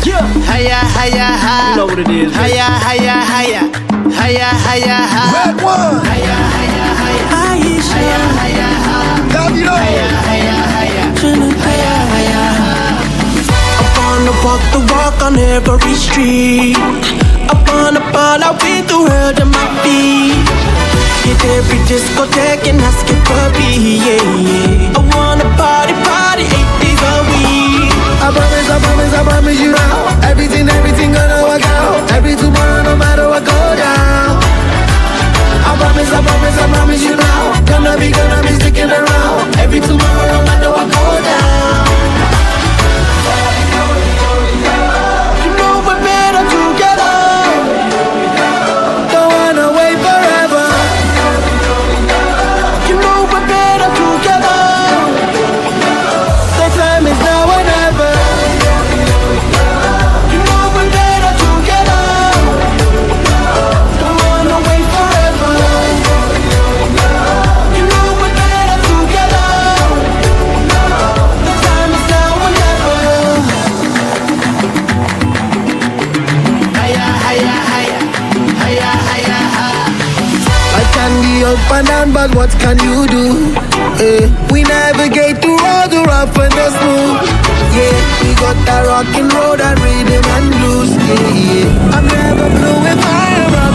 Higher, higher, higher. You know what it is, man. Higher, higher, higher. Higher, higher, higher. Red one. Higher, higher, higher. Aisha, Higher, higher, higher. Love you know. Higher, higher, higher. Trinidad. Higher, higher, higher. I wanna walk the walk on every street. I wanna fall out with the world at my feet. Hit every discotheque and ask it for me, yeah, yeah. I wanna party, party 8 days a week. I promise you now. Everything gonna work out. Every tomorrow, no matter what go down. I promise you now. Gonna be sticking around. Every tomorrow, no matter what go down. You know we're better together. Don't wanna wait forever. You know we're better together. The time is now or never. You know we're better together. Don't wanna wait forever. You know we're better together. The time is now or never. Higher, higher, higher. Higher, higher, higher. I can be up and down, but what can you do? We navigate through all the rough and the smooth. Yeah, we got that rockin' road and rhythm and blues. Yeah, yeah. I'm never blue if I am rock